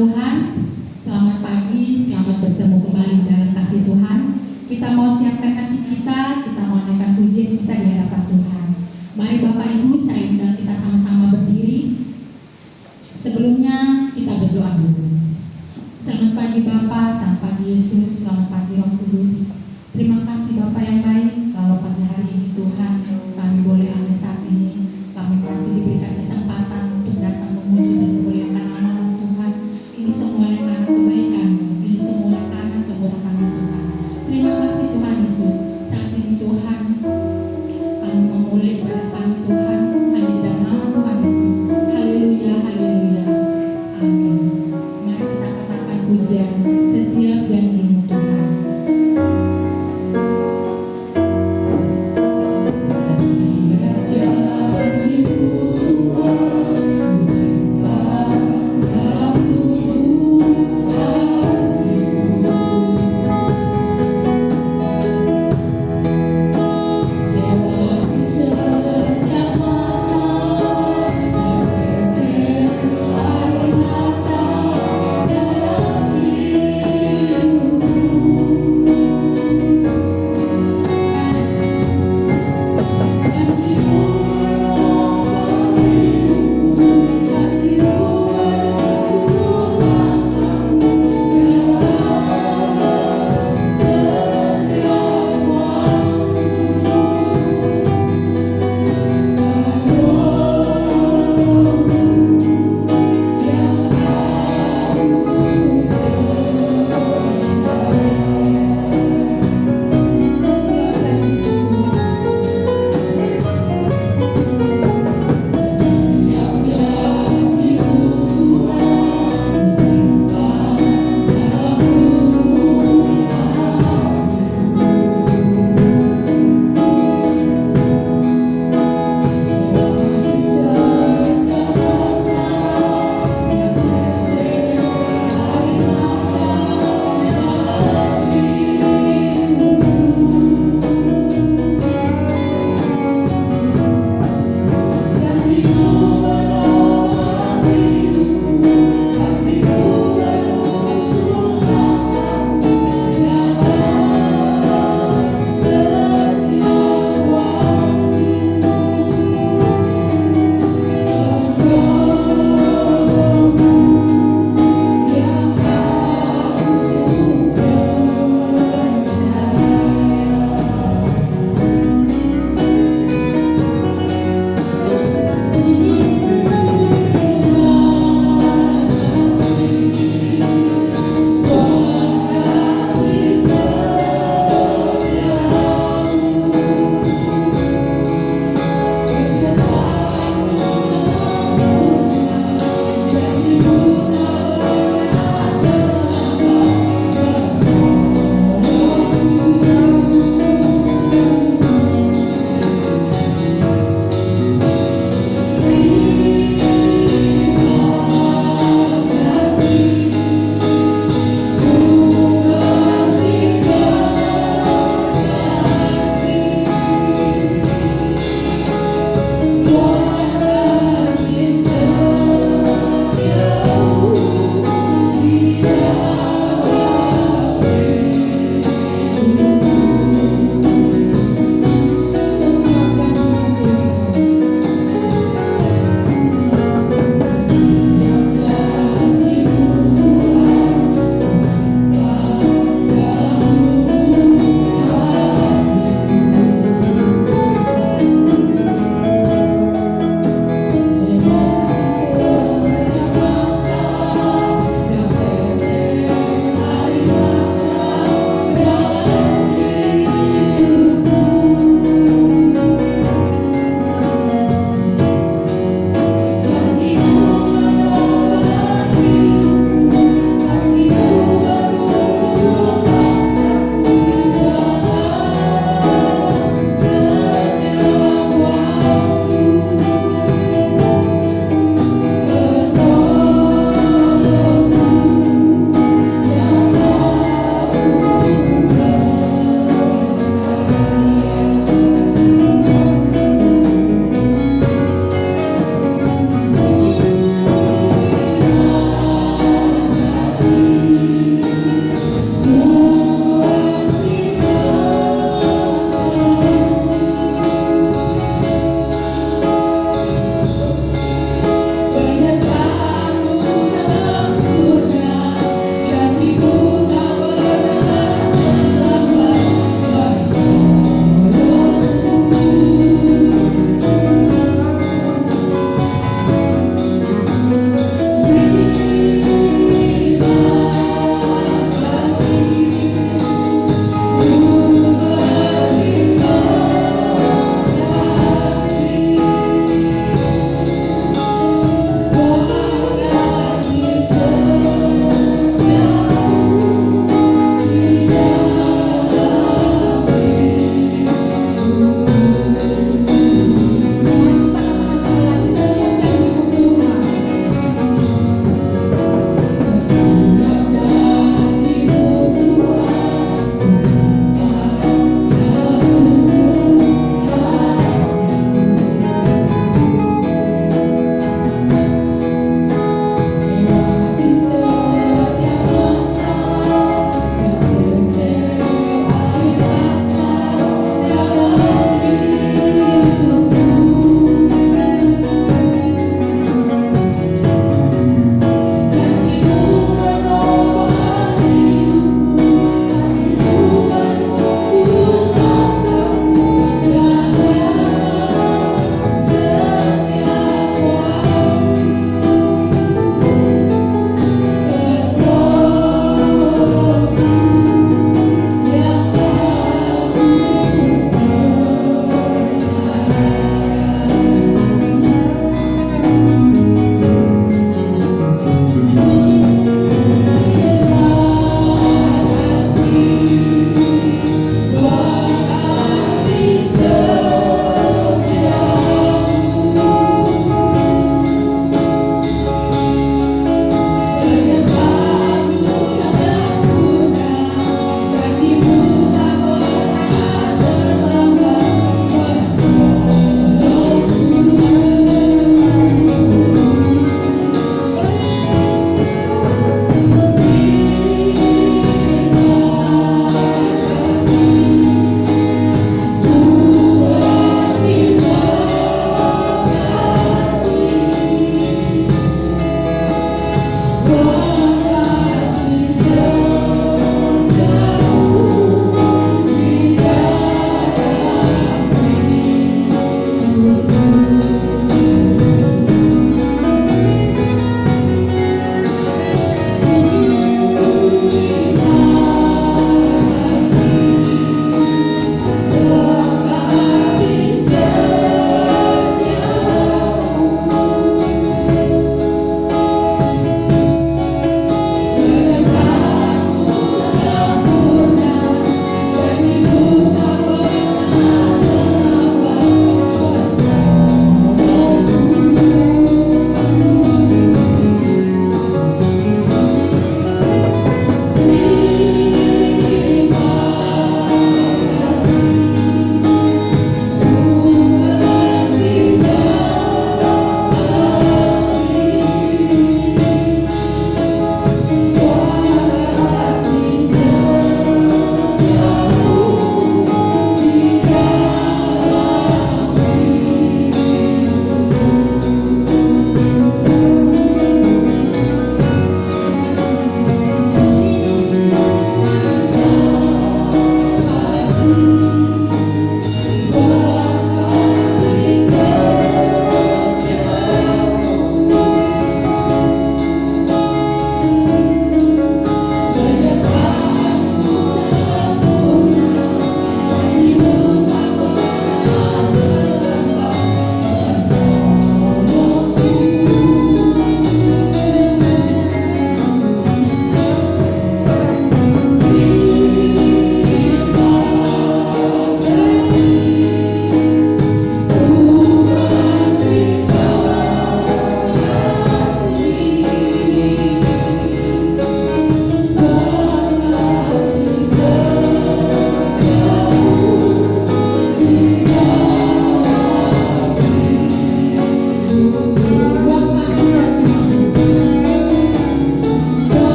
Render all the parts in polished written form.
Tuhan, selamat pagi, selamat bertemu kembali dalam kasih Tuhan. Kita mau siapkan hati kita mau naikkan pujian kita di hadapan Tuhan. Mari Bapak Ibu, saya undang kita sama-sama berdiri. Sebelumnya kita berdoa dulu. Selamat pagi Bapa, selamat pagi Yesus, selamat pagi Roh Kudus. Terima kasih Bapa yang baik, kalau pagi hari ini Tuhan kami boleh ada saat ini. Kami masih diberikan kesempatan untuk datang memuji dan memuliakan nama Tuhan. Ini semua oleh karena kebaikan-Mu, ini semua oleh karena kemurahan-Mu Tuhan. Terima kasih Tuhan Yesus. Saat ini Tuhan, kami memulai ibadah kami Tuhan hanya di dalam nama Tuhan Yesus. Haleluya, haleluya, amin. Mari kita katakan pujian setiap janji-Mu Tuhan.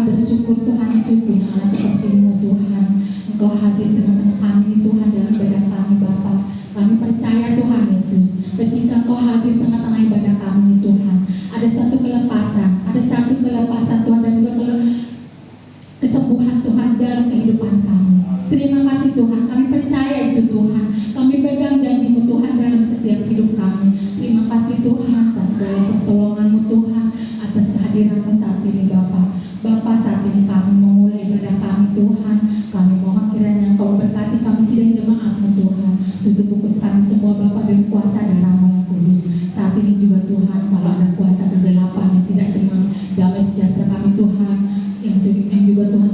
bersyukur Tuhan Yesus punya Allah seperti-Mu Tuhan. Engkau hadir tengah-tengah kami nih Tuhan dalam ibadah kami Bapa. Kami percaya Tuhan Yesus, ketika Engkau hadir tengah-tengah ibadah kami nih Tuhan, ada satu kelepasan Tuhan, dan juga kesembuhan Tuhan dalam kehidupan kami. Terima kasih Tuhan, kami percaya itu Tuhan. Kami pegang janji-Mu Tuhan dalam setiap hidup kami. Terima kasih Tuhan atas segala pertolongan-Mu Tuhan, atas kehadiran-Mu saat ini Bapa. Bapa, saat ini kami memulai ibadah kami Tuhan. Kami mohon kiranya Engkau berkati kami sidang jemaat-Mu Tuhan. Tutup fokus kami semua Bapa dengan kuasa darah-Mu yang kudus. Saat ini juga Tuhan, kalau ada kuasa kegelapan yang tidak senang, damai sejahtera kami Tuhan, yang sulitnya juga Tuhan,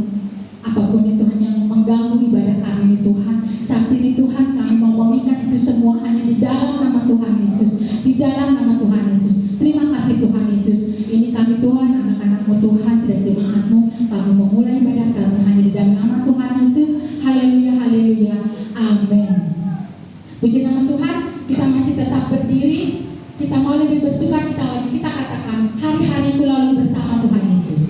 apapun itu Tuhan yang mengganggu ibadah kami ini Tuhan, saat ini Tuhan kami mau mengikat itu semua hanya di dalam nama Tuhan Yesus, di dalam nama Tuhan Yesus. Terima kasih Tuhan Yesus. Ini kami Tuhan, anak-anak-Mu Tuhan, sedang jemaat-Mu, kami memulai ibadah kami hanya di dalam nama Tuhan Yesus. Haleluya, haleluya, amin. Puji nama Tuhan. Kita masih tetap berdiri. Kita mau lebih bersuka cita lagi. Kita katakan, hari-hariku lalu bersama Tuhan Yesus.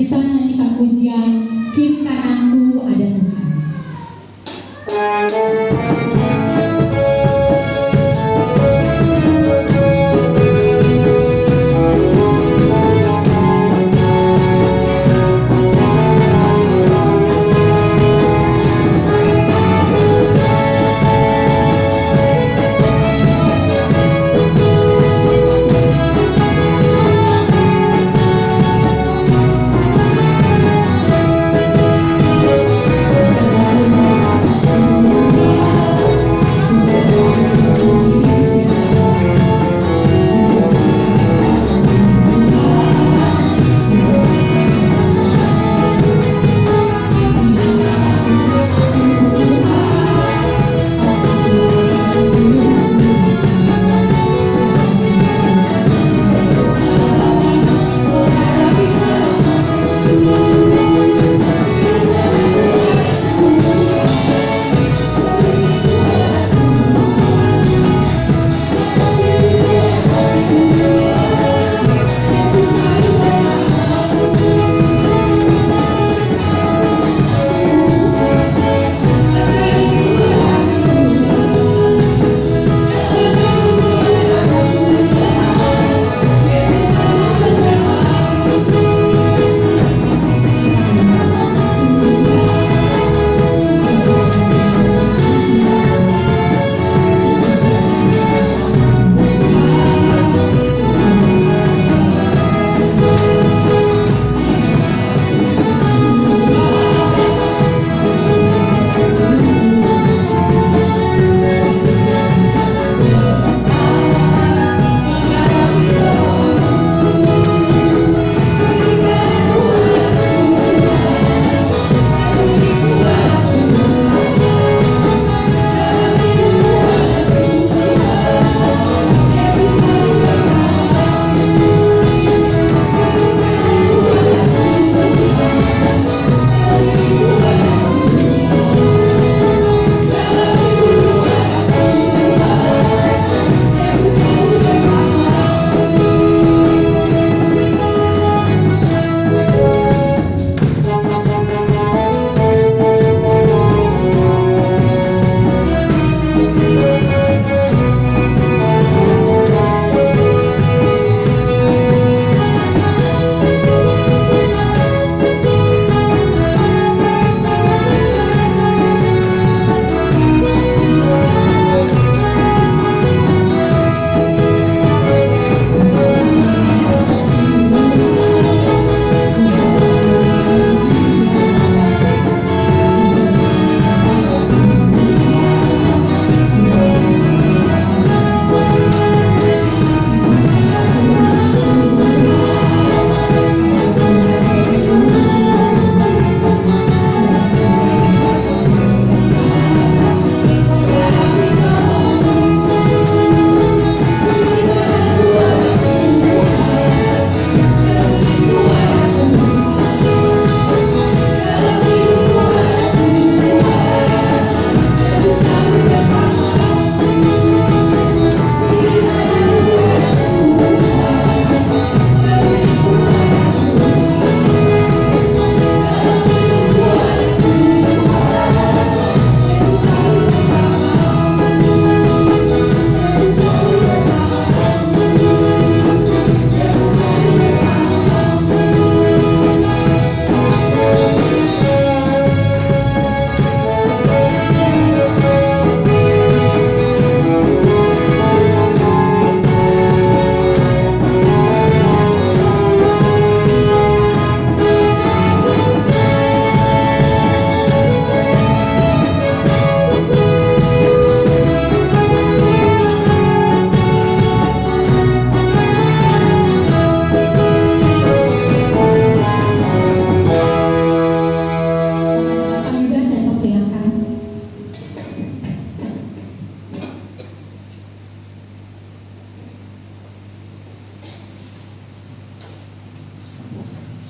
Kita menyanyikan pujian kiri kananku ada Tuhan.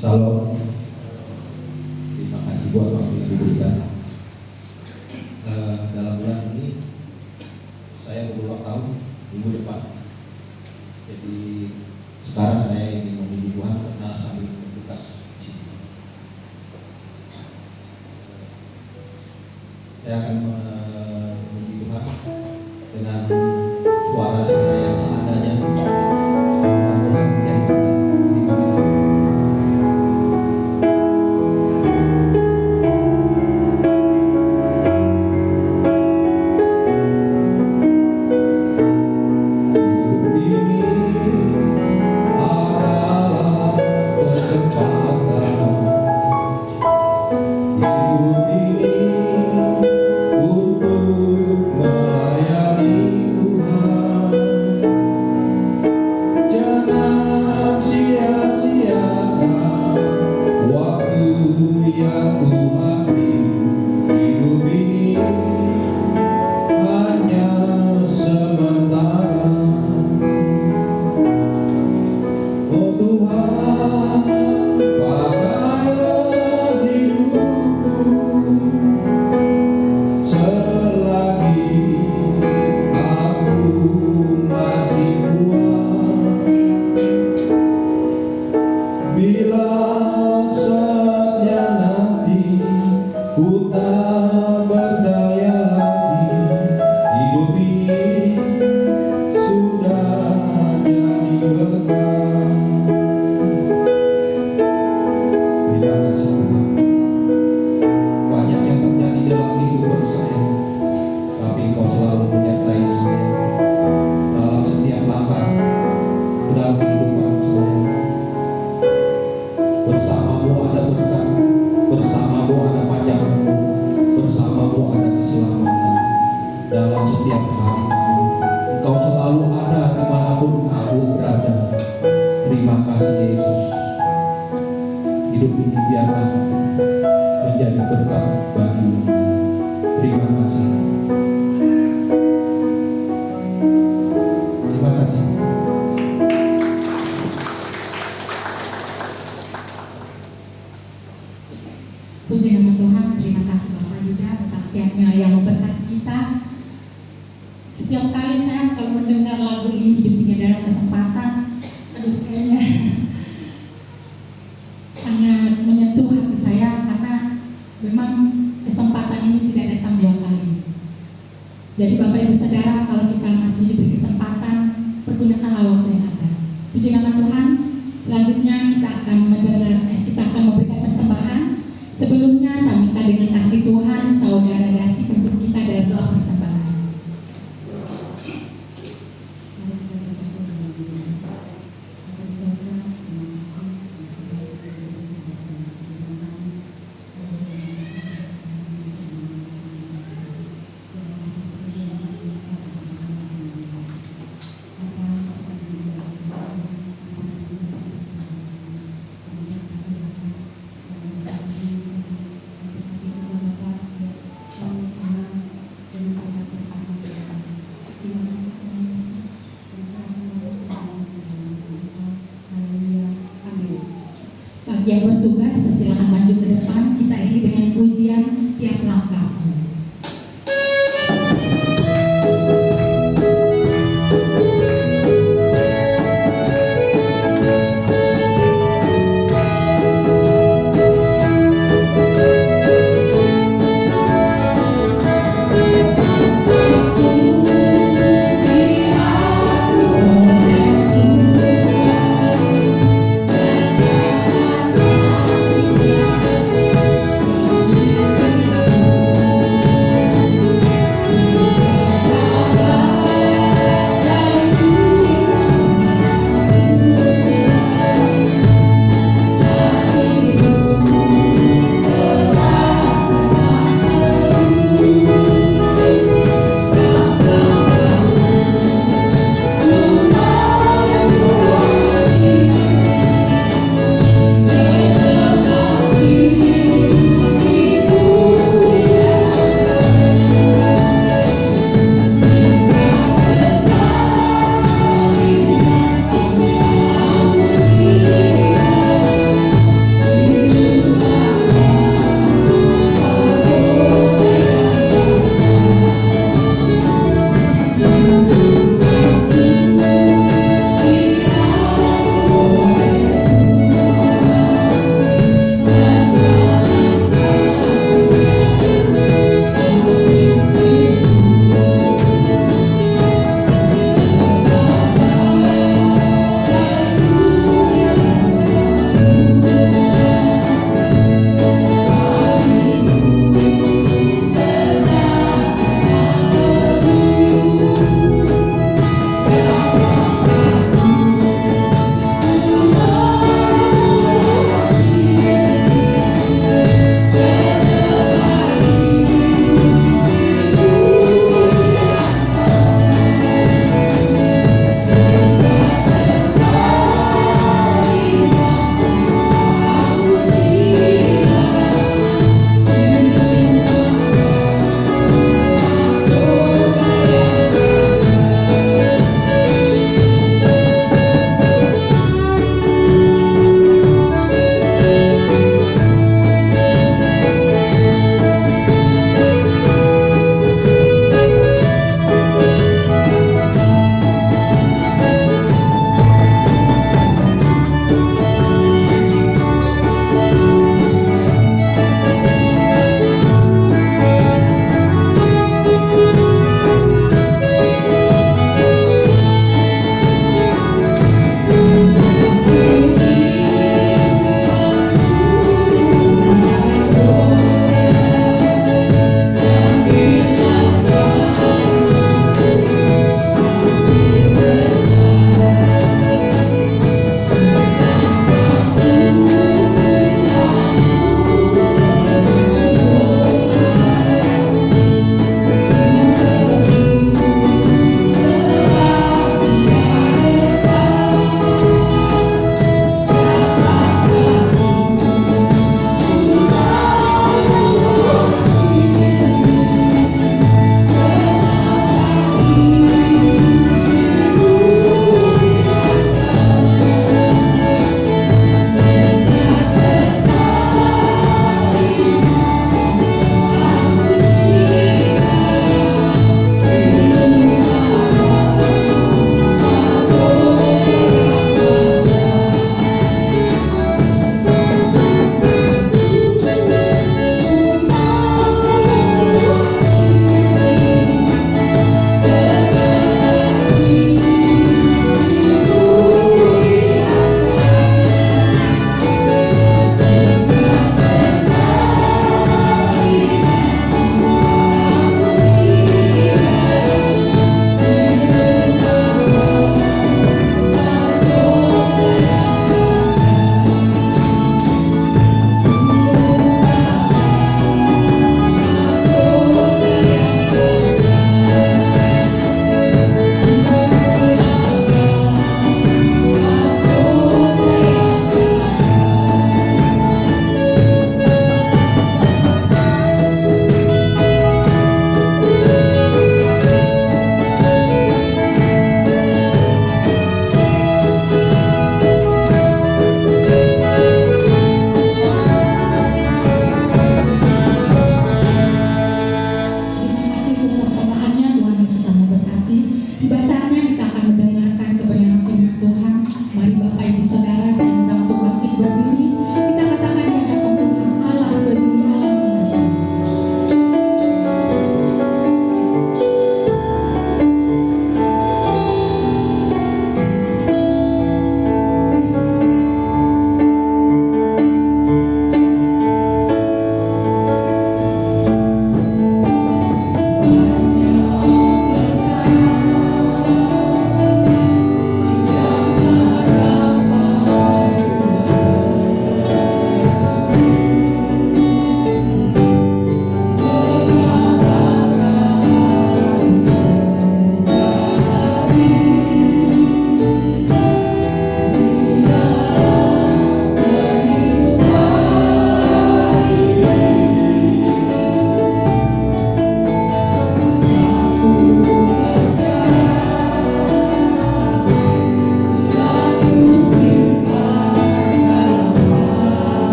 Shalom. Terima kasih buat waktu yang diberikan. Dalam bulan ini saya berulang tahun minggu depan. Jadi sekarang saya ingin memuji Tuhan karena sambil bertugas di sini. Saya akan memuji Tuhan dengan suara saya yang seadanya. Mudah-mudahan menjadi Tuhan. Terima kasih. Dalam setiap hari kami, Engkau selalu ada dimanapun aku berada. Terima kasih Yesus. Hidup ini biarlah menjadi berkat bagi-Mu. Terima kasih. Terima kasih. Puji nama Tuhan. Terima kasih Bapak Yuda kesaksiannya yang memberkati kita. Setiap kali saya kalau mendengar lagu ini, hidup ini adalah kesempatan, kayaknya sangat menyentuh hati saya karena memang kesempatan ini tidak datang dua kali. Jadi Bapak Ibu Saudara, kalau kita masih diberi kesempatan, pergunakanlah waktu yang ada. Puji nama Tuhan. Selanjutnya kita akan memberikan persembahan. Sebelumnya saya minta dengan kasih Tuhan, Saudara Gati untuk kita dalam doa persembahan. Yang bertugas persilakan maju ke depan. Kita ikuti dengan pujian tiap langkahku. Thank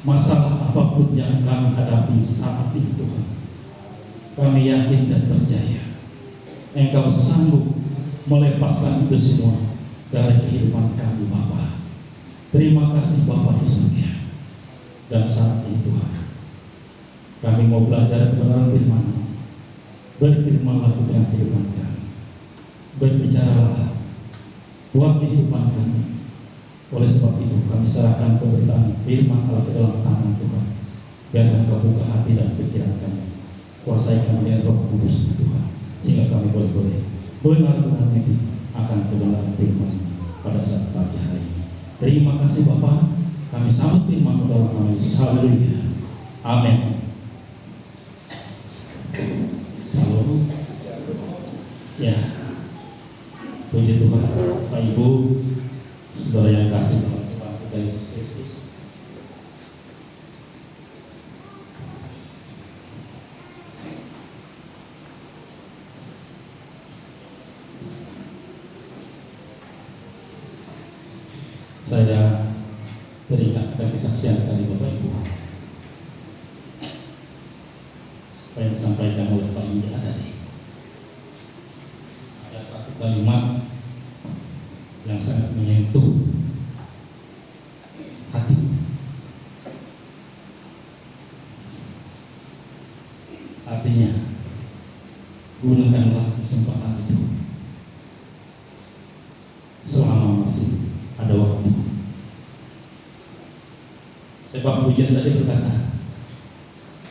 Masalah apapun yang kami hadapi saat ini Tuhan, kami yakin dan percaya Engkau sanggup melepaskan itu semua dari kehidupan kami Bapa. Terima kasih Bapa di surga. Dan saat ini Tuhan, kami mau belajar kebenaran firman-Mu. Berfirmanlah di tengah kehidupan kami, berbicaralah buat kehidupan kami. Oleh sebab itu kami serahkan pemberitaan firman Allah ke dalam tangan Tuhan. Biar Engkau buka hati dan pikiran kami, kuasai kami dengan Roh Kudus Tuhan, sehingga kami boleh benar-benar hidup akan kebenaran firman pada saat pagi hari ini. Terima kasih Bapa, kami sambut firman dalam nama Yesus. Haleluya. Amin. Salam. Ya, puji Tuhan. Pak Ibu, saudara yang kasih dalam Tuhan kita Yesus Kristus, saya teringat akan kesaksian dari Bapak Ibu. Apa yang disampaikan oleh Pak Indi tadi, ada satu kalimat yang sangat menyentuh hati. Artinya, gunakanlah kesempatan itu selama masih ada waktu. Sebab hujan tadi berkata,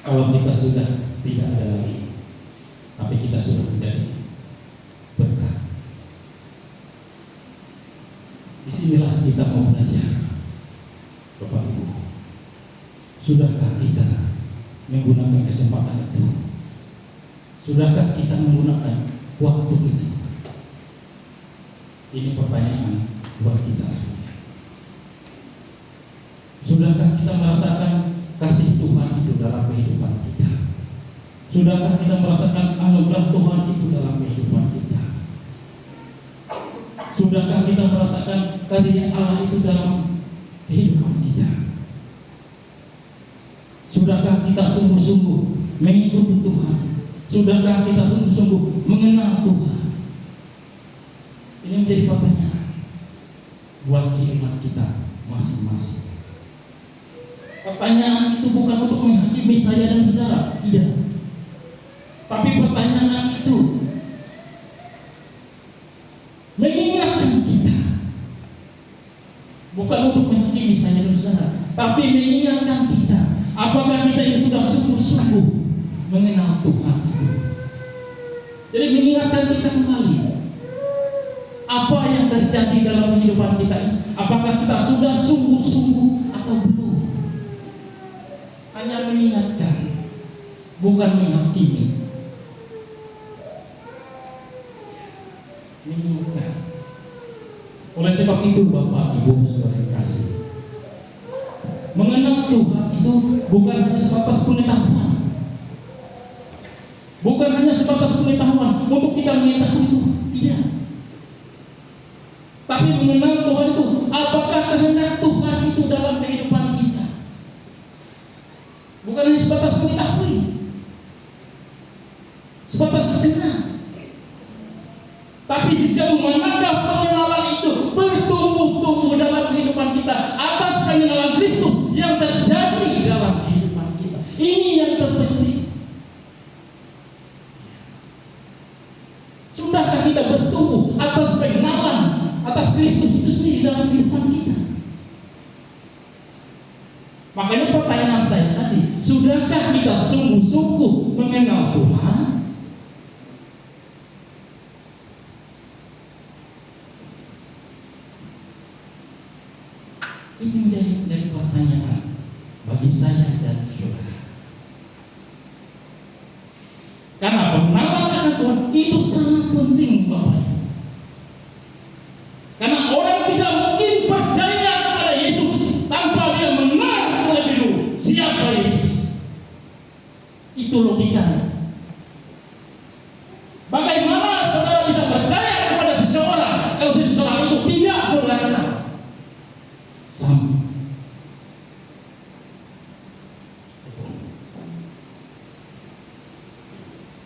kalau kita sudah tidak ada lagi, tapi kita sudah menjadi berkat. Disinilah kita mau belajar, Bapak Ibu. Sudahkah kita menggunakan kesempatan itu? Sudahkah kita menggunakan waktu itu? Ini pertanyaan buat kita semua. Sudahkah kita merasakan kasih Tuhan itu dalam kehidupan kita? Sudahkah kita merasakan anugerah Tuhan itu dalam kehidupan kita? Sudahkah kita merasakan karya Allah itu dalam kehidupan kita? Sudahkah kita sungguh-sungguh mengikuti Tuhan? Sudahkah kita sungguh-sungguh mengenal Tuhan? Ini menjadi pertanyaan buat kehidupan kita masing-masing. Pertanyaan itu bukan untuk menghakimi saya dan saudara, tidak. Tapi pertanyaan itu mengingatkan kita, bukan untuk menghakimi saya dan saudara, tapi mengingatkan kita, apakah kita ini sudah sungguh-sungguh mengenal Tuhan itu. Jadi mengingatkan kita kembali, apa yang terjadi dalam kehidupan kita ini, apakah kita sudah sungguh-sungguh atau belum. Hanya mengingatkan, bukan menghakimi. Mengingatkan. Oleh sebab itu Bapak Ibu saudara yang kasih, mengenal Tuhan itu bukan hanya sebatas pengetahuan, bukan hanya sebatas pengetahuan untuk kita mengetahui itu, tidak. Tapi mengenal Tuhan itu, apakah kehendak Tuhan itu dalam kehidupan kita? Bukan hanya sebatas mengetahui, sebatas kenal, Tapi sejauh manakah pengenalan itu bertumbuh-tumbuh dalam kehidupan kita atas pengenalan Kristus yang terjadi dalam kehidupan kita. Ini yang terpenting. Sudahkah kita bertumbuh atas pengenalan atas Kristus itu sendiri dalam kehidupan kita? Makanya pertanyaan saya tadi, sudahkah kita sungguh-sungguh mengenal Tuhan? Ini menjadi pertanyaan bagi saya dan saudara. Karena pengenalan akan Tuhan itu sangat penting, Bapak. Karena orang tidak mungkin percaya kepada Yesus tanpa dia mengenal terlebih dulu siapa Yesus. Itu logikanya. Bagaimana saudara bisa percaya kepada seseorang kalau seseorang itu tidak saudara kenal? Sama.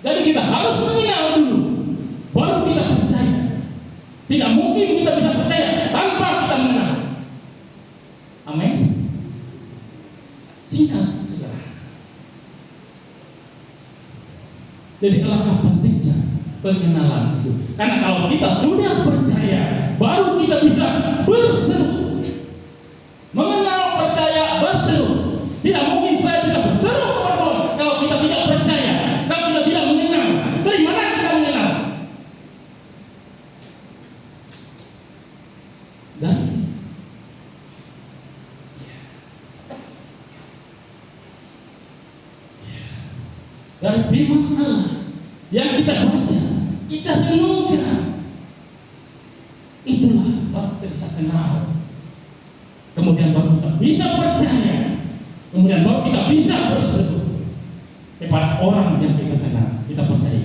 Jadi kita harus mengenal dulu, baru kita percaya. Tidak mungkin kita bisa percaya tanpa kita mengenal. Amin. Singkat, saudara. Jadi alangkah pentingnya pengenalan itu. Karena kalau kita sudah percaya, baru kita bisa berseru. Mengenal, percaya, berseru. Tidak mungkin saya bisa berseru kepada Tuhan kalau kita tidak percaya, kalau kita tidak mengenal. Dari mana kita mengenal? Dari firman Allah yang kita baca, kita renungkan. Itulah baru kita bisa kenal. Kemudian baru kita bisa percaya. Kemudian baru kita bisa berseru kepada orang yang kita kenal. Kita percaya,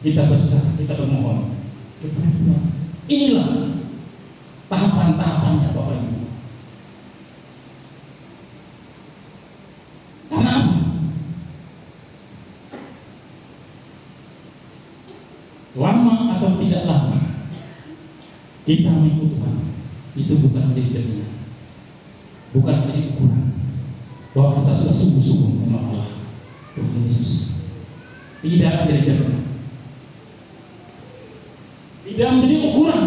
kita berserah, kita bermohon kepada Tuhan. Inilah tahapan-tahapannya, Bapak Ibu. Karena apa? Lama atau tidak lama kita mengikut Tuhan, itu bukan menjadi jaminan, bukan menjadi ukuran bahwa kita sudah sungguh-sungguh mengenal Allah Tuhan Yesus. Tidak menjadi jaminan, tidak menjadi ukuran.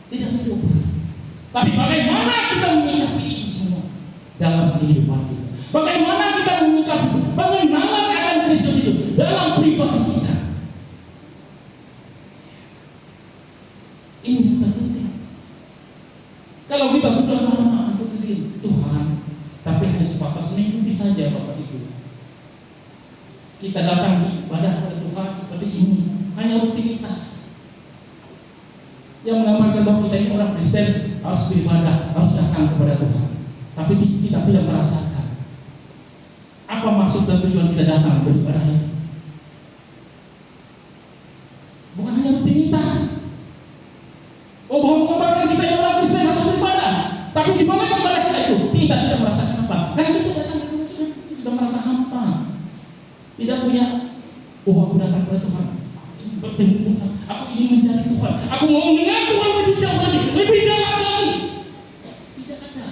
Tidak menjadi ukuran. Tapi bagaimana kita menyikapi itu semua dalam kehidupan kita? Bagaimana kita menyikapi pengenalan akan Kristus itu dalam pribadi kita? Ini yang terpenting. Kalau kita sudah lama mengikuti Tuhan, tapi hanya sebatas mengikuti saja, Bapak Ibu, kita datang di ibadah kepada Tuhan seperti ini, hanya rutinitas yang menggambarkan bahwa kita ini orang Kristen, harus beribadah, harus datang kepada Tuhan. Tapi kita tidak merasakan apa maksud dan tujuan kita datang beribadah itu. Bukan hanya rutinitas. Oh, bahwa menggambarkan kita yang orang Kristen atau beribadah, tapi di mana ibadah kita itu kita tidak merasakan apa? Karena kita datang sudah merasa hampa, tidak punya. Oh, aku datang kepada Tuhan, bertemu Tuhan, aku ingin mencari Tuhan, aku mau mendengar Tuhan lebih jauh lagi, lebih dalam lagi. Tidak ada.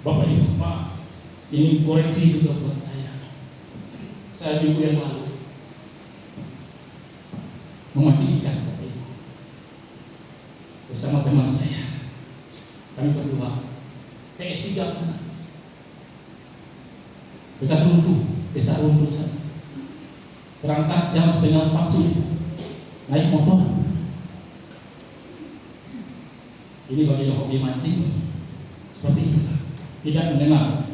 Bapak Ibu, maaf, ini koreksi juga buat saya. Saya minggu yang lalu memancing ikan, Bapak Ibu, bersama teman saya. Kami berdua PS3 sana, dekat Runtuh, desa Runtuh sana. Berangkat jam 3:30 subuh, naik motor. Ini bagi yang hobi mancing seperti itu, tidak mengenal,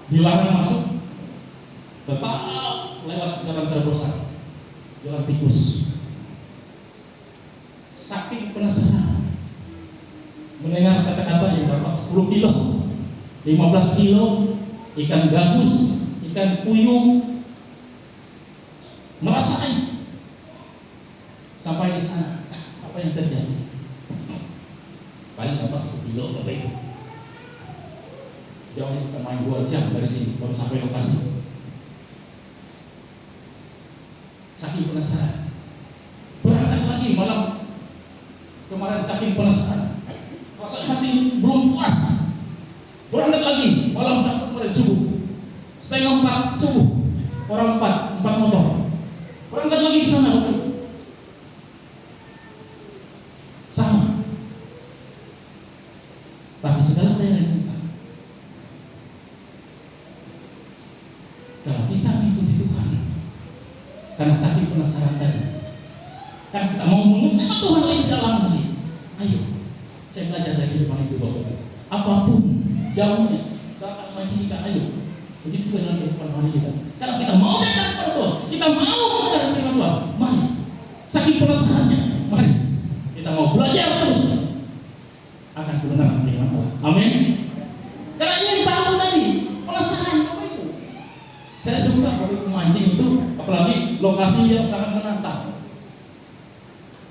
dilarang masuk, tetap lewat jalan terobosan, jalan tikus. Saking penasaran mendengar kata-kata yang dapat 10 kilo, 15 kilo, ikan gabus, ikan puyung, merasain. Sampai di sana, apa yang terjadi? paling dapat 1 kilo Bapak Ibu. Jauh kita main 2 jam dari sini baru sampai lokasi. Saking penasaran, berangkat lagi malam kemarin saking penasaran, rasa hati belum puas. Berangkat lagi malam Sabtu kemarin subuh, 3:30 subuh, orang 4 motor. Berangkat lagi ke sana Bapak. Sama. Tapi sekarang saya renungkan, kalau kita mengikuti Tuhan, karena saking penasaran tadi, kan kita mau mengenal Tuhan lebih dalam lagi. Ayo, saya belajar dari kehidupan itu Bapak. Apapun jauhnya, datang mancing ikan, ayo. Begitu juga dalam kehidupan hari kita. Karena kita mau datang kepada Tuhan, kita mau mendengar firman Tuhan. Mari, saking penasarannya, mari kita mau belajar terus akan kebenaran firman Allah. Amin. Karena ingin tahu tadi, penasaran Bapak Ibu. Saya suka Bapak Ibu mancing itu, apalagi lokasi yang sangat menantang.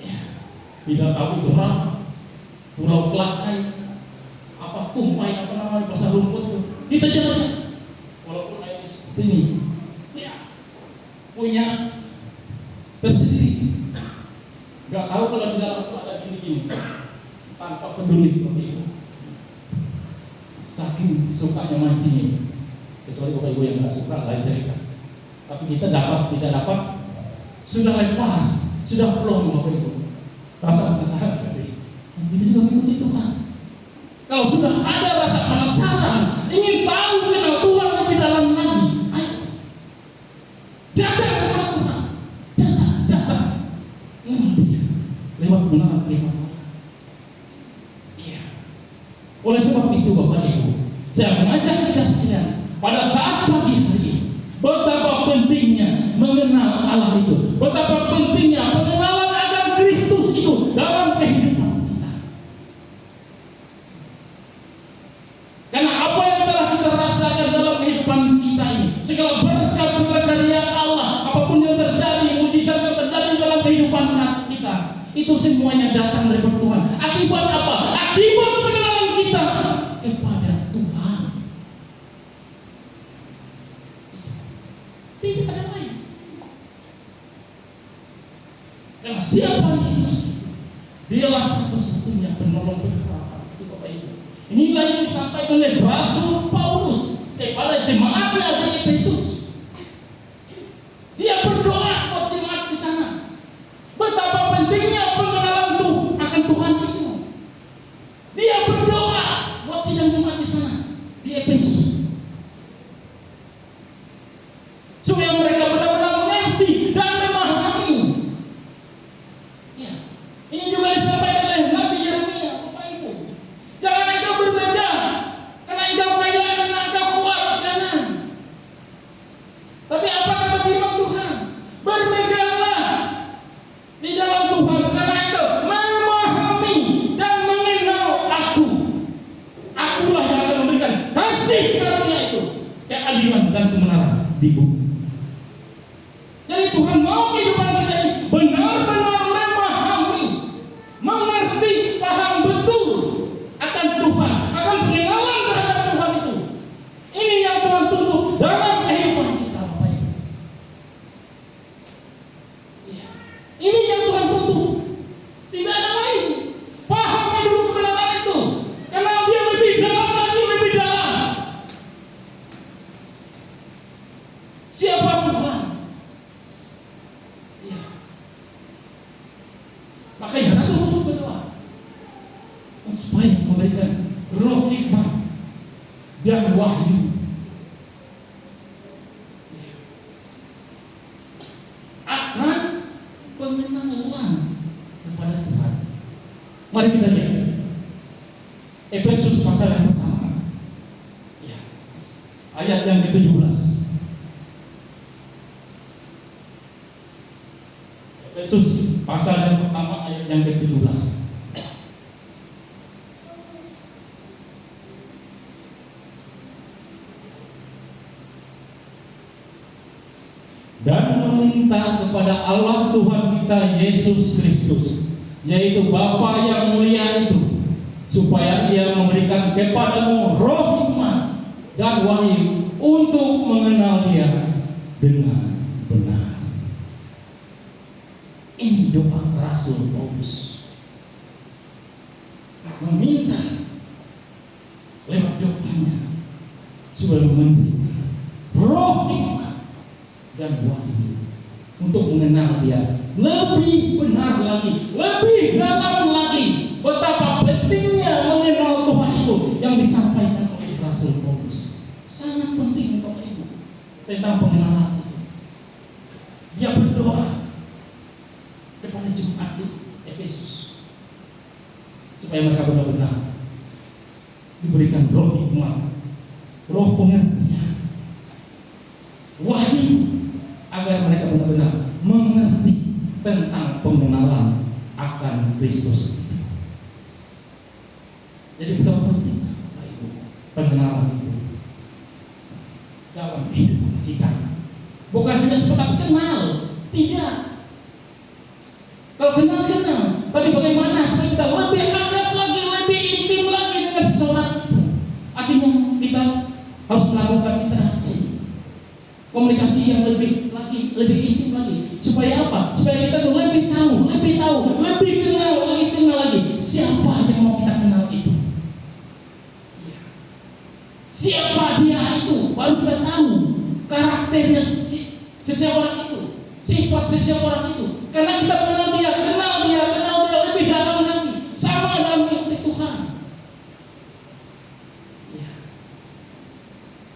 Ya, tidak tahu itu pulau Kelakai, apa kumpai, apa namanya pasar rumput itu. Kita jalan-jalan. Walaupun air seperti ini, ya, punya tersendiri. Gak tahu kalau di dalam itu ada gini-gini, tanpa peduli Bapak Ibu. Saking sukanya mancing ini, kecuali Bapak Ibu yang gak suka lain cerita. Tapi kita dapat, tidak dapat, sudah lepas, sudah plong Bapak Ibu. Rasa penasaran tadi, kita juga mengikuti Tuhan. Kalau sudah ada rasa penasaran, ingin tahu kenal Tuhan lebih dalam lagi, ayo datang kepada Tuhan, datang, dia lewat kebenaran firman Allah. Iya. Oleh sebab itu Bapak Ibu, saya mengajak kita sekalian pada saat pagi hari ini, betapa pentingnya mengenal Allah itu, betapa pentingnya pengenalan akan Kristus itu dalam kehidupan kita. Karena apa yang telah kita rasakan dalam kehidupan kita ini, segala berkat, segala karya Allah, apapun yang terjadi, mujizat yang terjadi dalam kehidupan kita, itu semuanya datang dari Tuhan. Akibat apa? Akibat pengenalan kita kepada Tuhan. Tidak ada lain. Karena siapa Yesus? Dialah satu-satunya penolong berharap itu Bapak Ibu. Inilah yang disampaikan oleh Rasul Paulus kepada jemaatnya di Efesus. Dia berdoa buat jemaat di sana. Betapa pentingnya pengenalan akan Tuhan itu. Dia berdoa buat sidang jemaat di sana di Efesus, supaya mereka benar-benar mengerti dan memahami. Ya, ini juga disampaikan oleh Nabi Yeremia, Bapak Ibu. Jangan engkau bermegah, karena engkau kaya, karena engkau kuat, jangan. Tapi apa kata firman Tuhan? Bermegahlah di dalam Tuhan, karena engkau memahami dan mengenal Aku. Akulah yang akan memberikan kasih karunia itu, keadilan dan kebenaran di bumi. Jadi Tuhan mau kehidupan kita ini benar-benar memahami, mengerti, paham betul akan Tuhan, akan pengenalan terhadap Tuhan itu. Ini yang Tuhan tuntut dalam kehidupan kita, Bapak Ibu. Ya. Ini yang Tuhan tuntut. Tidak ada lain. Pahami dulu kebenaran itu, karena dia lebih dalam lagi, lebih dalam. Siapa Tuhan? Ya. Makanya Rasul Paulus berdoa supaya memberikan roh hikmah dan wahyu. Ya. Akan pengenalan kepada Tuhan. Mari kita lihat Efesus pasal yang pertama, ya, ayat yang ke-17. Efesus pasal yang pertama ayat yang ke-17. Dan meminta kepada Allah Tuhan kita Yesus Kristus, yaitu Bapa yang mulia itu, kepadamu roh hikmat dan wahyu untuk mengenal Dia dengan benar. Ini doa Rasul Paulus, meminta lewat doanya supaya memberikan roh hikmat dan wahyu untuk mengenal Dia lebih benar lagi, lebih dalam lagi. Betapa pentingnya mengenal Tuhan itu yang disampaikan oleh Rasul Paulus. Sangat penting Bapak Ibu tentang pengenalan itu. Dia berdoa kepada jemaat di Efesus supaya mereka benar-benar diberikan roh hikmat, roh pengertian, wahyu, agar mereka benar-benar mengerti tentang pengenalan akan Kristus itu. Jadi betapa penting Bapak Ibu pengenalan itu dalam hidup kita. Bukan hanya sebatas kenal, tidak. Kalau kenal, tapi bagaimana supaya kita lebih akrab lagi, lebih intim lagi dengan seseorang itu? Artinya kita harus melakukan interaksi, komunikasi yang lebih intim lagi. Supaya apa? Supaya kita tuh lebih tahu, lebih kenal lagi siapa yang mau kita kenal itu. Siapa dia itu, baru kita tahu karakternya seseorang itu, sifat seseorang itu. Karena kita kenal dia lebih dalam lagi, sama dalam hati Tuhan.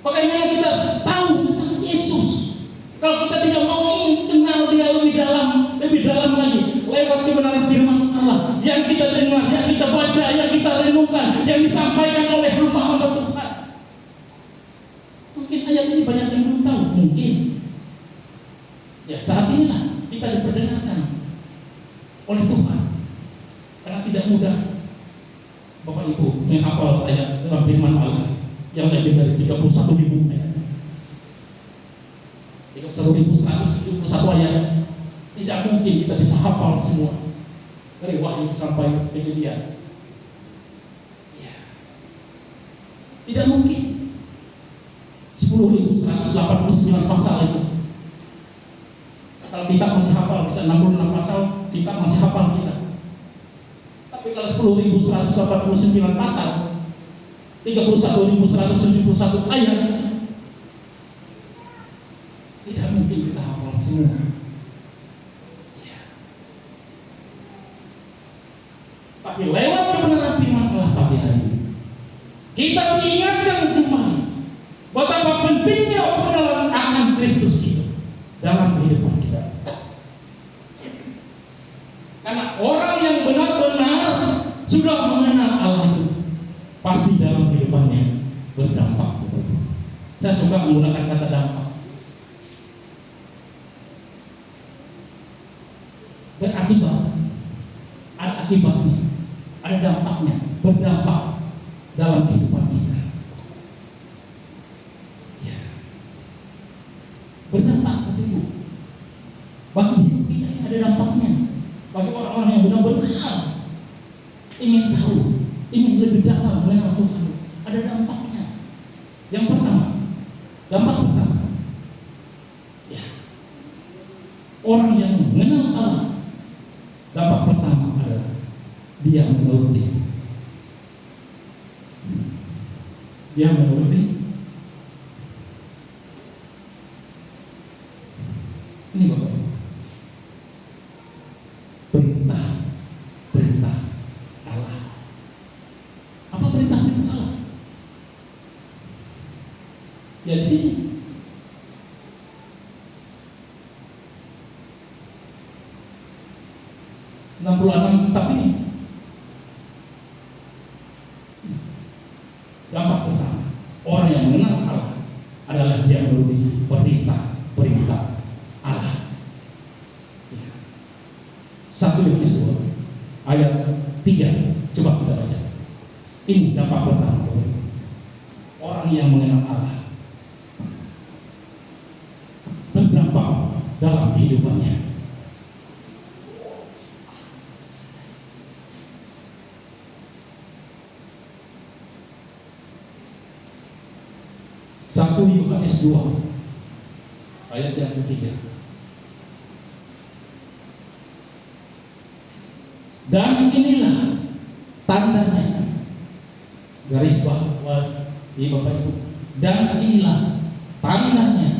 Bagaimana kita tahu tentang Yesus? Kalau kita tidak mau kenal Dia lebih dalam lagi, lewat kebenaran firman Allah yang kita dengar, yang kita baca, yang kita renungkan, yang disampaikan oleh hamba-hamba Tuhan. Mungkin ayat ini banyak yang belum tahu, mungkin. Ya, saat inilah kita diperdengarkan oleh Tuhan. Karena tidak mudah Bapak Ibu menghafal ayat dalam firman Allah yang lebih dari 31.000 ayat. 31.171 ayat. Tidak mungkin kita bisa hafal semua dari Wahyu sampai Kejadian. Ya. Tidak mungkin. 10.189 pasal itu. Kalau kita masih hafal bisa 66 pasal, kita masih hafal kita. Tapi kalau 10.189 pasal, 31.171 ayat, tidak mungkin kita hafal semua. Ya. Tapi lewat kebenaran firman Allah pagi hari ini, kita diingatkan kembali betapa pentingnya pengenalan akan Kristus itu dalam kehidupan kita. Karena orang yang benar-benar sudah mengenal Allah itu pasti dalam kehidupannya berdampak. Saya suka menggunakan kata dampak. Berakibat, ada akibatnya, ada dampaknya, berdampak dalam kehidupan kita. Ya. Berdampak, Ibu. Bagi hidup kita ada dampaknya. Bagi orang-orang yang benar-benar ingin tahu, ingin lebih dalam mengenal Tuhan, ada dampaknya. Yang pertama, dampak pertama, ya, orang yang mengenal Allah, dampak pertama adalah dia menuruti. Dia menuruti. Ini Bapak, perintah Allah. Apa perintah Allah? Ya di sini. Kitab ini. Dampak pertama, orang yang mengenal Allah adalah dia menuruti perintah Allah. 1 Yohanes 2 ayat 3, coba kita baca. Ini dampak pertama, orang yang mengenal Allah berdampak dalam kehidupannya. 1 Yohanes 2 ayat yang ketiga. Dan inilah tandanya, garis bawah di Bapak Ibu. Dan inilah tandanya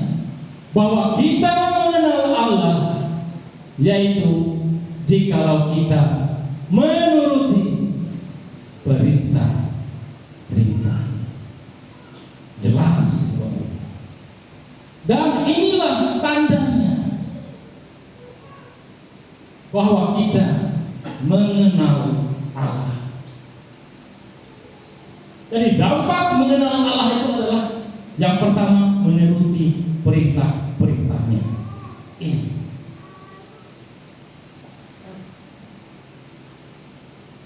bahwa kita mengenal Allah, yaitu jikalau kita menuruti perintah-perintah. Jelas. Dan inilah tandanya bahwa kita mengenal Allah. Jadi dampak mengenal Allah itu adalah yang pertama, menuruti perintah-perintahnya. Ini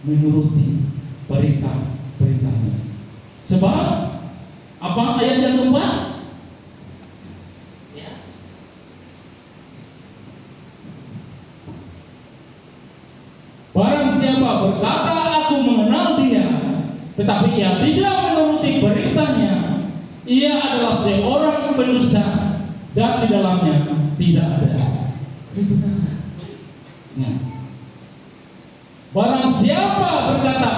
menuruti perintah-perintahnya. Sebab apa ayat yang keempat? Ya. Barang siapa berkata aku mengenal dia, tetapi ia tidak menuruti perintahnya, ia adalah seorang pendusta dan di dalamnya tidak ada kebenaran. Nah, barang siapa berkata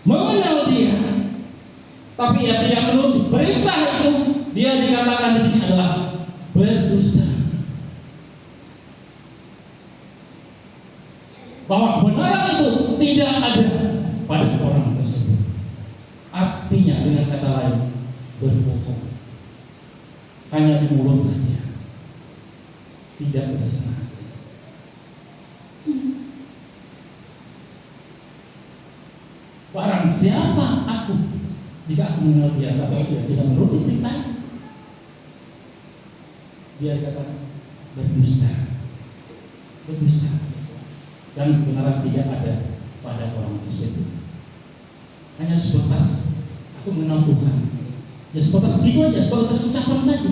mengenal dia, tapi ia tidak menuruti perintah itu, dia dikatakan di sini adalah berdusta. Bahwa kebenaran itu tidak ada pada orang tersebut. Artinya dengan kata lain, berbohong. Hanya di mulut saja, tidak berdasarkan hati. Barang siapa aku, jika aku mengenal dia, tapi dia tidak menuruti perintah, dia dikatakan berdusta. Dan kebenaran tidak ada pada orang tersebut. Hanya sebatas aku mengenal Tuhan, ya sebatas itu aja, sebatas ucapan saja.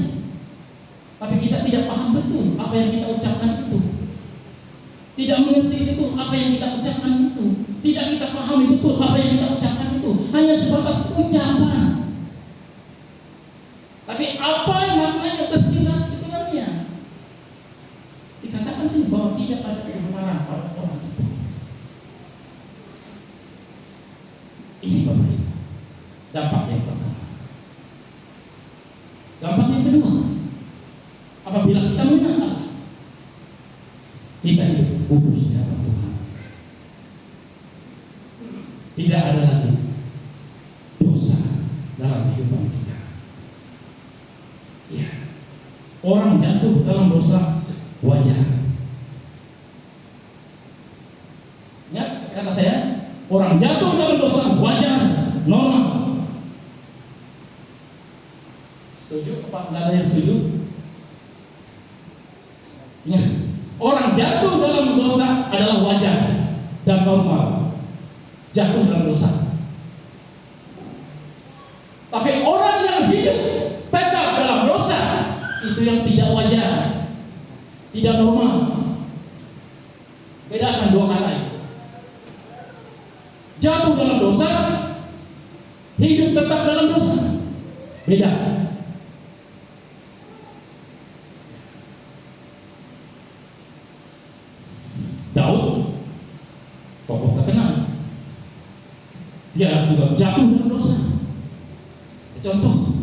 Tapi kita tidak paham betul apa yang kita ucapkan itu, tidak mengerti itu apa yang kita ucapkan itu, tidak kita pahami betul apa yang kita ucapkan itu, hanya sebatas ucapan. Tapi apa maknanya tersirat sebenarnya? Dikatakan sih bahwa tidak ada kebenaran pada orang itu. Ini Bapak Ibu, dampak yang pertama. Dampak yang kedua, apabila kita mengenal Allah, kita hidup kudus di hadapan Tuhan. Tidak ada lagi dosa dalam kehidupan kita. Ya, orang jatuh dalam dosa wajar. Ya, kata saya, orang jatuh dalam dosa wajar, normal. Setuju? Apa nggak ada yang setuju? Ya, orang jatuh dalam dosa adalah wajar dan normal. Jatuh dalam dosa. Tapi orang yang hidup tetap dalam dosa, itu yang tidak wajar, tidak normal. Bedakan dua kata itu. Jatuh dalam dosa, hidup tetap dalam dosa. Beda. Daud, tokoh terkenal, dia juga jatuh dalam dosa. Contoh,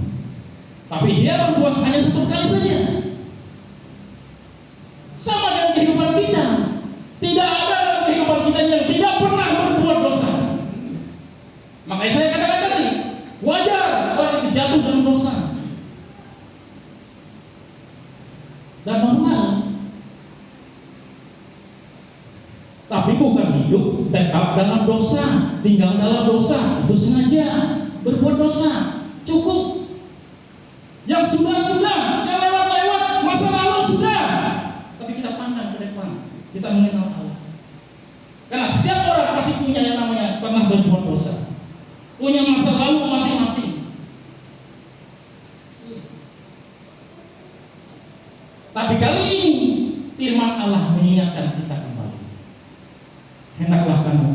tapi dia berbuat hanya satu kali saja. Sama dengan kehidupan kita. Tidak ada dalam kehidupan kita yang tidak pernah berbuat dosa. Makanya saya katakan tadi, wajar orang itu jatuh dalam dosa dan normal. Tapi bukan hidup tetap dalam dosa, tinggal dalam dosa, itu sengaja berbuat dosa. Cukup. Yang sudah, yang lewat, masa lalu sudah. Tapi kita pandang ke depan, kita mengenal Allah. Karena setiap orang pasti punya yang namanya pernah berbuat dosa, punya masa lalu masing-masing. Tapi kali ini firman Allah mengingatkan kita kembali. Hendaklah kamu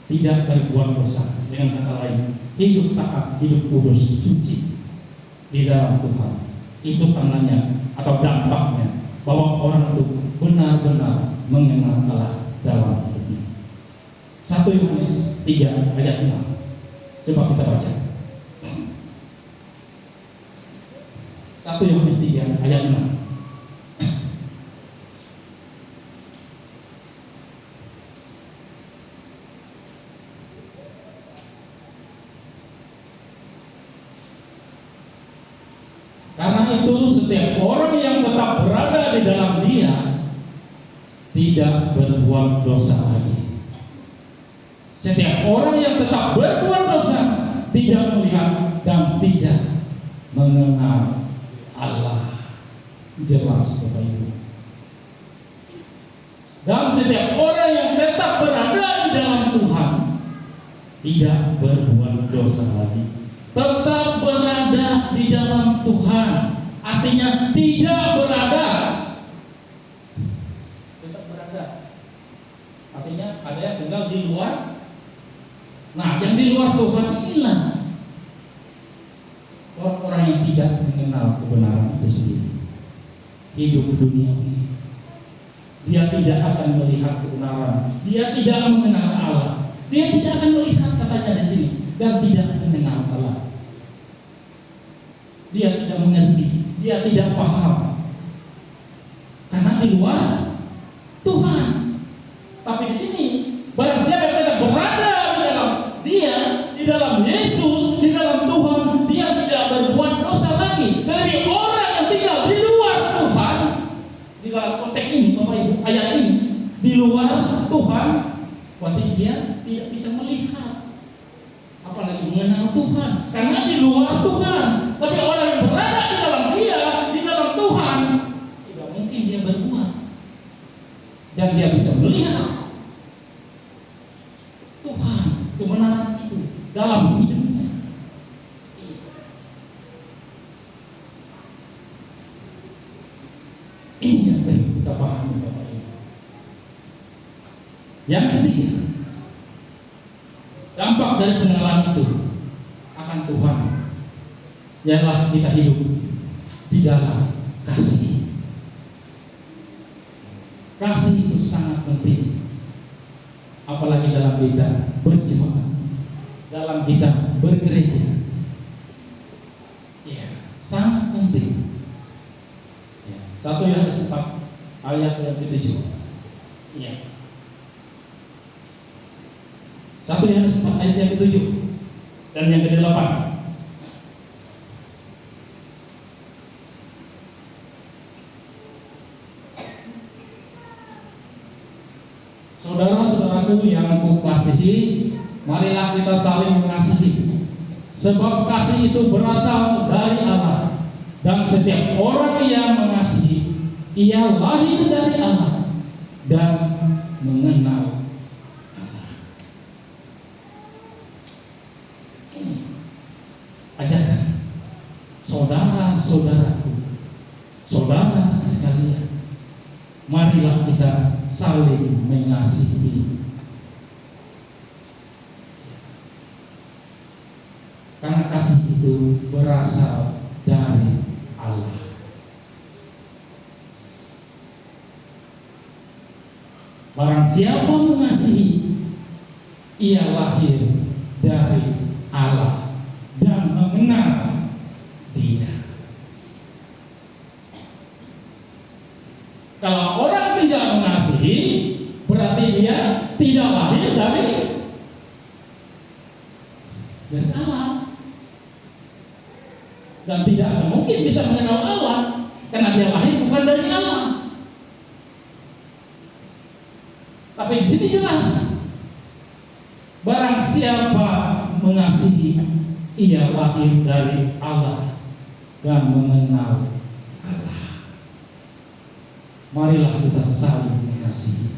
tidak berbuat dosa. Dengan kata lain, hidup taat, hidup kudus, suci. di dalam Tuhan. Itu tandanya atau dampaknya bahwa orang itu benar-benar mengenal Allah dalam hidupnya. 1 Yohanes 3 ayat 6. Coba kita baca. 1 Yohanes 3 ayat 6. Karena itu setiap orang yang tetap berada di dalam Dia tidak berbuat dosa lagi. Setiap orang yang tetap berbuat dosa tidak melihat dan tidak mengenal Allah. Jelas Bapak Ibu. Dan setiap orang yang tetap berada di dalam Tuhan tidak berbuat dosa lagi. Tetap berada di dalam Tuhan, artinya tidak berada. Tetap berada, artinya ada yang tinggal di luar. Nah, yang di luar Tuhan inilah orang-orang yang tidak mengenal kebenaran itu sendiri. Hidup duniawi, dia tidak akan melihat kebenaran, dia tidak mengenal Allah, dia tidak akan melihat, katanya di sini, dan tidak mengenal Allah. Dia tidak mengerti, dia tidak paham, karena di luar Tuhan. Tapi di sini, barang siapa yang tidak berada di dalam Dia, di dalam Yesus, di dalam Tuhan, dia tidak berbuat dosa lagi. Dari orang yang tinggal di luar Tuhan, di dalam konteks ini, Bapak Ibu, ayat ini, di luar Tuhan, berarti dia tidak bisa melihat, apalagi mengenal Tuhan, karena di luar Tuhan. Tapi orang yang berada di dalam Dia, di dalam Tuhan, tidak mungkin dia berbuat, dan dia bisa melihat Tuhan, kebenaran itu dalam hidupnya. Ini yang perlu kita pahami, Bapak Ibu. Yang ketiga, dampak dari pengenalan itu akan Tuhan ialah kita hidup di dalam kasih. Kasih itu sangat penting, apalagi dalam kita berjemaat, dalam kita bergereja. Ya, sangat penting. Ya, 1 Yohanes 4 ayat yang ke-7. Ya. 1 Yohanes 4 ayat yang ke-7 dan yang ke-8. Saudara-saudaraku yang kukasihi, marilah kita saling mengasihi, sebab kasih itu berasal dari Allah, dan setiap orang yang mengasihi, ia lahir dari Allah dan mengenal Allah. Ini ajakan saudara-saudaraku, saudara sekalian, marilah kita saling mengasihi. Karena kasih itu berasal dari Allah. Barang siapa mengasihi, ia lahir dari Allah dan mengenal Dia. Kalau orang tidak mengasihi, berarti dia tidak lahir dari Allah, dan tidak akan mungkin bisa mengenal Allah karena dia lahir bukan dari Allah. Tapi di sini jelas, barang siapa mengasihi, ia lahir dari Allah dan mengenal Allah. Marilah kita saling mengasihi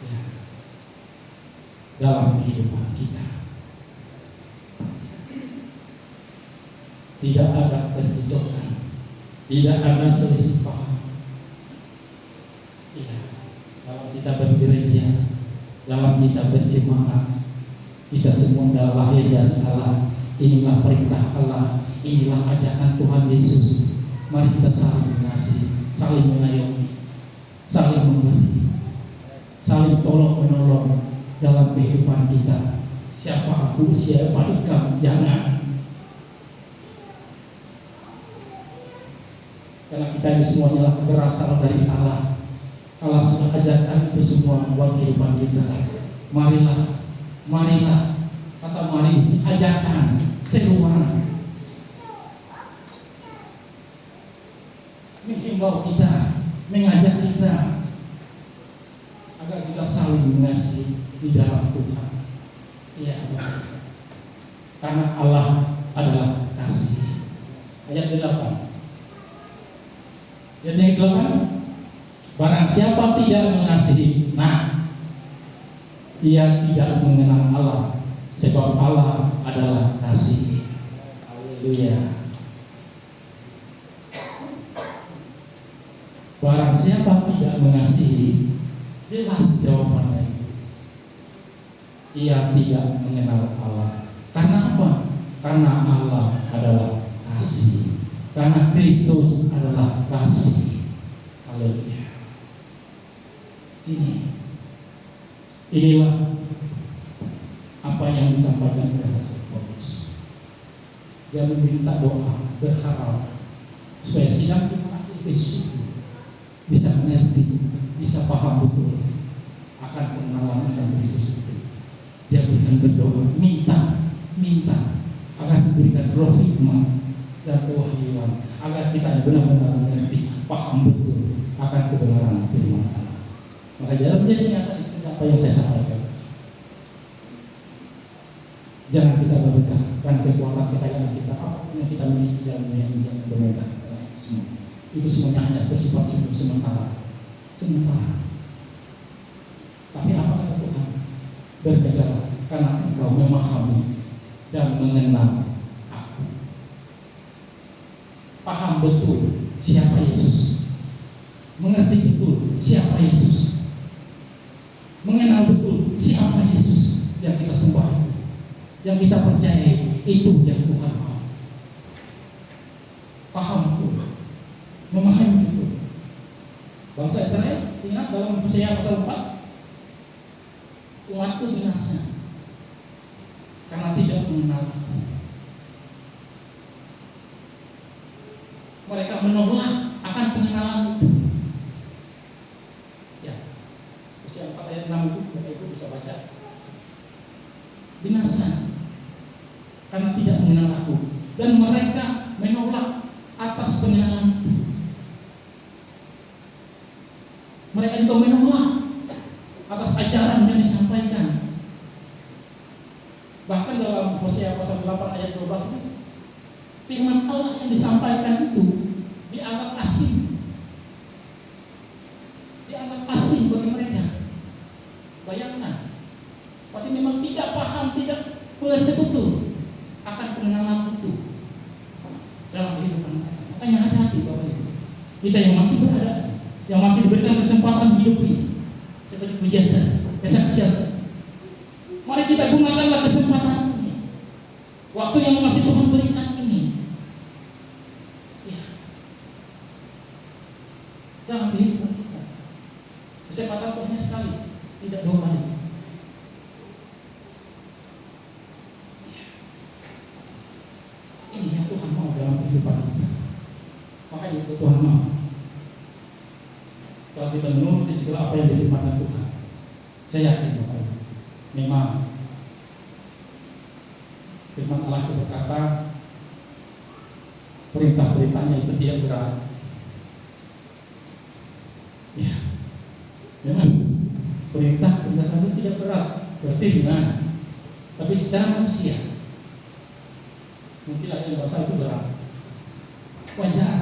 ya, dalam kehidupan kita. Tidak ada percekcokan, tidak ada selisih paham. Ya, dalam kita bergereja, dalam kita berjemaat, kita semua adalah lahir dari Allah. Inilah perintah Allah, Inilah ajakan Tuhan Yesus. Mari kita saling mengasihi, saling mengayomi, saling memberi, saling tolong menolong dalam kehidupan kita. Siapa aku, siapa engkau, jangan. Karena kita ini semuanya berasal dari Allah. Allah sudah ajarkan itu semua buat kehidupan kita. Marilah, marilah. Kata mari ajarkan, seruan, menghimbau kita, mengajak kita agar kita saling mengasihi di dalam Tuhan. Ya, karena Allah adalah kasih. Ayat 8. Ayat yang 8. Barang siapa tidak mengasihi, ia tidak mengenal Allah, sebab Allah adalah kasih. Haleluya. Barang siapa tidak mengasihi, jelas jawabannya, ia tidak mengenal Allah. Karena apa? Karena Allah adalah kasih. Karena Kristus adalah kasih. Haleluya. Inilah apa yang disampaikan oleh Rasul Paulus. Dia meminta doa, berharap supaya sidang jemaat Efesus itu bisa mengerti, bisa paham betul akan pengenalan akan Kristus itu. Dia berikan berdoa, minta agar diberikan roh hikmat dan kewahyuan, agar kita benar-benar mengerti, paham betul akan kebenaran firman Allah. Maka dalam menjadi nyata istri apa yang saya sampaikan. Jangan kita memberikan kekuatan kekayaan kita, apa yang kita miliki dalam dunia ini, jangan bermegang karena itu semua. Itu semuanya hanya bersifat sementara. Tapi apa kata Tuhan? Berbeda karena engkau memahami dan mengenal aku. Paham betul siapa Yesus. Mengerti betul siapa Yesus. Mengenal betul siapa Yesus yang kita sembah itu, yang kita percaya itu yang Tuhan mau. Paham betul, memahami betul. Bangsa Israel ingat dalam Hosea pasal 4, umatku binasa karena tidak mengenal aku. Mereka menolak akan pengenalan itu. Hosea 4 ayat 6 itu Bapak Ibu bisa baca. Binasa karena tidak mengenal aku, dan mereka menolak atas pengenalan itu. Mereka juga menolak atas ajaran yang disampaikan. Bahkan dalam Hosea pasal 8 ayat 12 itu, firman Allah yang disampaikan itu dianggap asing. Dianggap asing bagi mereka. Bayangkan, berarti memang tidak paham, tidak mengerti betul akan pengenalan itu dalam kehidupan mereka. Makanya hati-hati Bapak Ibu. Kita yang masih berada, yang masih diberikan kesempatan hidup ini, seperti pujian dan kesaksian, mari kita gunakanlah kesempatan ini, waktu yang masih Tuhan berikan ini, ya, dalam kehidupan kita. Kesempatan banyak sekali, tidak 2 kali. Ini yang Tuhan mau dalam kehidupan kita. Makanya itu Tuhan mau. Kalau kita menuruti segala apa yang difirmankan Tuhan, saya yakin Bapak Ibu, memang firman Allah itu berkata, perintah-perintahnya itu tidak berat. Ya, memang perintah itu tidak berat, berarti ringan. Tapi secara manusia, mungkin ada yang merasa itu berat. Wajar.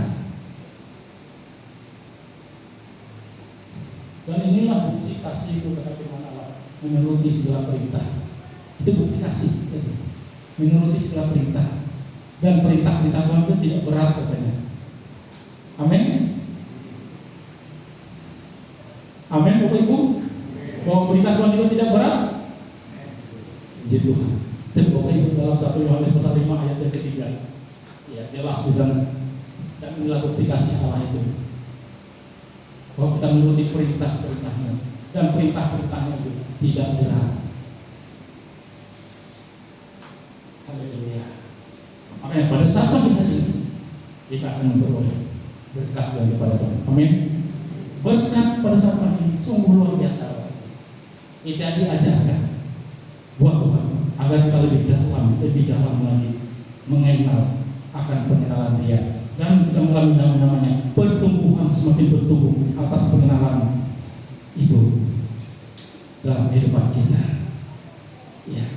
Dan inilah bukti kasih itu kata firman Allah, menuruti segala perintah. Itu bukti kasih, menuruti segala perintah. Dan perintah-perintah Tuhan itu tidak berat katanya. Amin. Amin Bapak Ibu. Bahwa perintah Tuhan itu tidak berat. Puji Tuhan. Dan Bapak Ibu dalam 1 Yohanes pasal 5 ayat yang ketiga, Ya jelas di sana. Dan inilah bukti kasih Allah itu. Bahwa kita menuruti perintah-perintahnya dan perintah-perintahnya itu tidak berat. Haleluya. Makanya pada saat pagi hari ini kita akan memperoleh berkat daripada Tuhan. Amin. Berkat pada saat pagi ini sungguh luar biasa. Kita diajarkan buat Tuhan agar kita lebih dalam lagi mengenal akan pengenalan Dia, dan kita melalui namanya pertumbuhan, semakin bertumbuh atas pengenalan itu dalam kehidupan kita. Ya.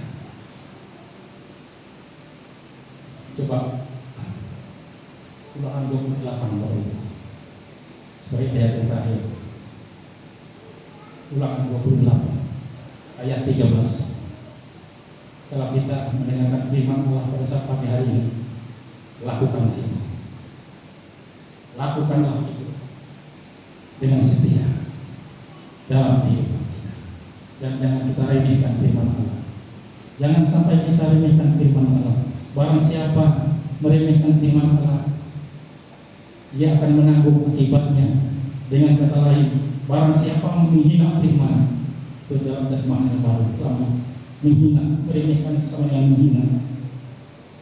Coba Ulangan 28 Bapak Ibu sebagai ayat yang terakhir. Ulangan 28 ayat 13. Kalau kita mendengarkan firman Allah pada saat pagi hari ini, lakukanlah itu. Lakukanlah itu dengan setia dalam kehidupan kita. Dan jangan kita remehkan firman Allah. Jangan sampai kita remehkan firman Allah. Barang siapa meremehkan firman Allah, dia akan menanggung akibatnya. Dengan kata lain, barang siapa menghina firman, itu dalam terjemahan yang baru, menghina, meremehkan sama yang menghina,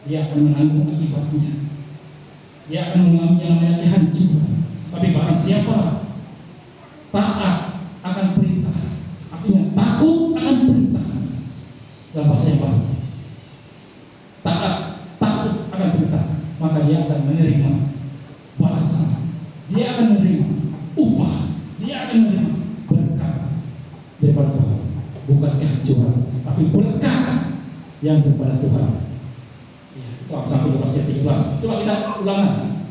dia akan menanggung akibatnya. Dia akan mengalami yang namanya kehancuran. Tapi barang siapa taat akan perintah, artinya takut akan perintah, dalam bahasa yang baru, taat, takut akan perintah, maka dia akan menerima balasan, dia akan menerima upah, dia akan menerima berkat daripada Tuhan. Bukan kehancuran, tapi berkat yang daripada Tuhan. Sampai ayat 13. Coba kita ulangan.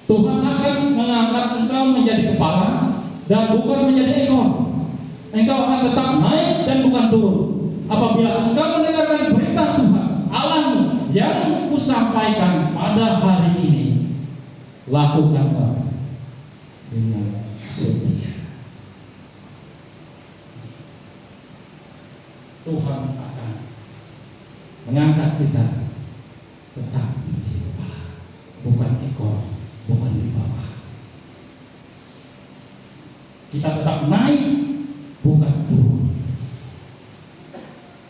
Tuhan akan mengangkat engkau menjadi kepala dan bukan menjadi ekor. Engkau akan tetap naik dan bukan turun. Apabila engkau mendengarkan perintah Tuhan Allahmu yang kusampaikan pada hari ini, lakukanlah dengan setia. Tuhan akan mengangkat kita tetap menjadi kepala, bukan ekor, bukan di bawah. Kita tetap naik, bukan turun.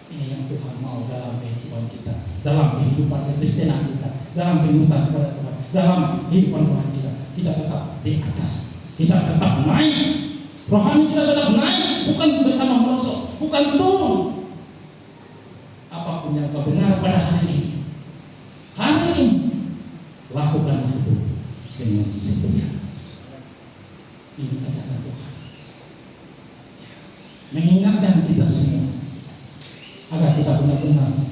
Ini yang Tuhan mau dalam kehidupan kita, dalam kehidupan kekristenan kita, dalam kehidupan kepada Tuhan, dalam kehidupan Tuhan kita. Kita tetap di atas, kita tetap naik. Rohani kita tetap naik, bukan bertambah merosot, bukan turun. Apapun yang kau dengar pada hari ini, lakukanlah itu dengan setia. Ini ajakan Tuhan, mengingatkan kita semua agar kita benar-benar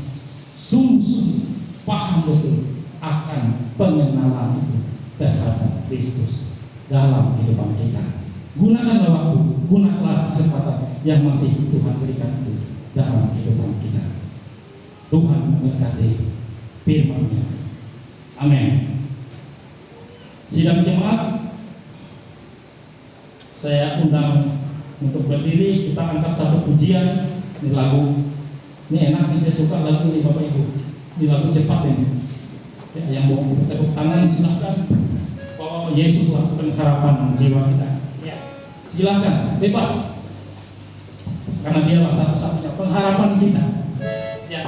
sungguh-sungguh paham betul akan pengenalan itu terhadap Kristus dalam kehidupan kita. Gunakanlah waktu, gunakanlah kesempatan yang masih Tuhan berikan itu dalam kehidupan kita. Tuhan memberkati firman-Nya. Amin. Sidang jemaat, saya undang untuk berdiri. Kita angkat satu pujian. Ini lagu, ini enak, saya suka lagu ini Bapak Ibu. Ini lagu cepat ini. Ya, yang mau bertepuk tangan silahkan. Bahwa Yesus lah pengharapan jiwa kita. Ya, silahkan, bebas. Karena Dialah satu-satunya pengharapan kita. Ya.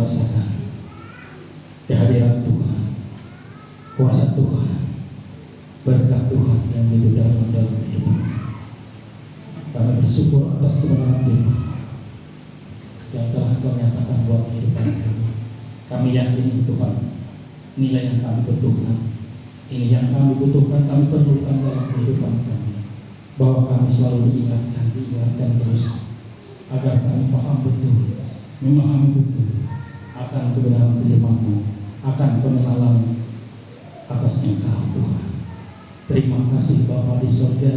merasakan kehadiran Tuhan, kuasa Tuhan, berkat Tuhan yang begitu dalam kehidupan kami. Kami bersyukur atas kebenaran Tuhan yang telah Kau nyatakan buat kehidupan kami. Kami yakin Tuhan, nilai yang kami butuhkan, ini yang kami butuhkan, kami perlukan dalam kehidupan kami, bahwa kami selalu diingatkan terus, agar kami paham betul, memahami betul akan kebenaran firman-Mu, akan pengenalan atas Engkau Tuhan. Terima kasih Bapa di surga,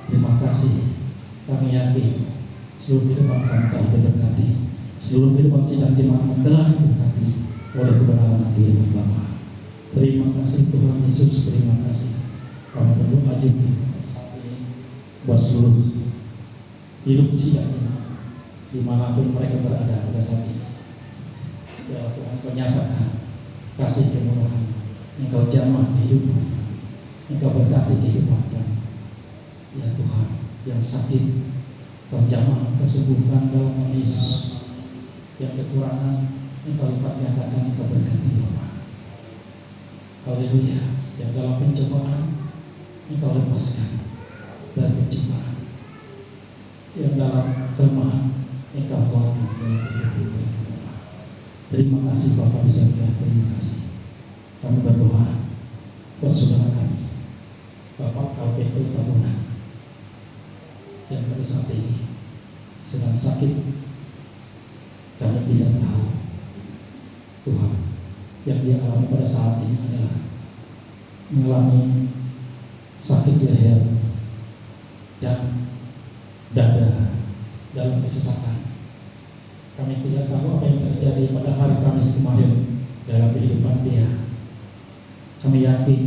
terima kasih. Kami yakin seluruh kehidupan kami telah diberkati, seluruh kehidupan sidang jemaat telah diberkati oleh kebenaran firman Bapa. Terima kasih Tuhan Yesus, terima kasih. Kami berdoa juga saat ini buat seluruh hidup sidang jemaat dimanapun mereka berada pada saat ini. Ya Tuhan, Kau nyatakan kasih kemurahan, Engkau jamah kehidupan kami, Engkau berkati kehidupan kami. Ya Tuhan, yang sakit Kau jamah, Kau sembuhkan dalam nama Yesus. Yang kekurangan Engkau lipat nyatakan, Engkau berkati Bapa. Haleluya. Yang dalam pencobaan Engkau lepaskan dari pencobaan, yang dalam kelemahan Engkau kuatkan dalam kehidupan kami. Terima kasih Bapa di surga, terima kasih. Kami berdoa buat saudara kami, Bapak Alberto Tabunan, yang pada saat ini sedang sakit. Kami tidak tahu Tuhan, yang dia alami pada saat ini adalah mengalami sakit leher dan dada dalam kesesakan. Kami tidak tahu apa yang terjadi pada hari Kamis kemarin dalam kehidupan dia. Kami yakin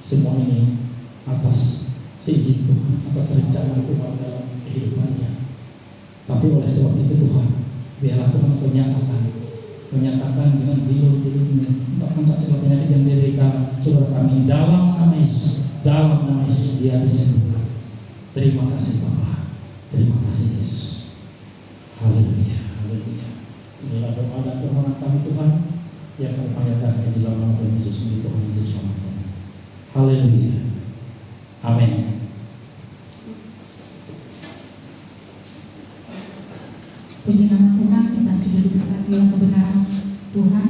semua ini atas seizin Tuhan, atas rencana Tuhan dalam kehidupannya. Tapi oleh sebab itu Tuhan, biarlah Tuhan Kau nyatakan dengan bilu-bilunya, untuk angkat segala penyakit yang diderita saudara kami dalam nama Yesus. Dalam nama Yesus dia disembuhkan. Terima kasih Bapa, terima kasih Yesus. Haleluya, haleluya. Inilah doa dan permohonan kami Tuhan, yang kami panjatkan di dalam nama Tuhan Yesus, di Tuhan Yesus Tuhan. Haleluya, amin. Puji nama Tuhan, kita sudah diberkati oleh kebenaran Tuhan.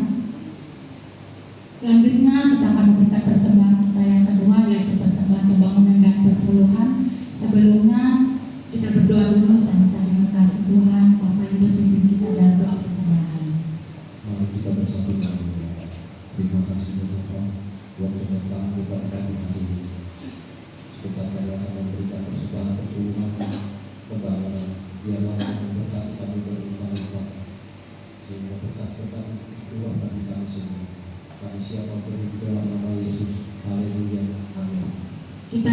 Selanjutnya kita akan memberikan persembahan kita yang kedua, yaitu persembahan pembangunan dan perpuluhan. Sebelumnya kita berdoa dulu sambil dengan kasih Tuhan. Bapak Ibu pimpin kita dalam doa persembahan. Mari kita bersatu dalam doa. Terima kasih Bapa buat penyertaan kepada kami hari ini. Sebentar kami akan memberikan persembahan perpuluhan pembangunan. Biarlah memberkati kami berlimpah-limpah, sehingga berkat-berkat keluar bagi kami semua. Kami siap memberi di dalam nama Yesus. Haleluya, amin. Kita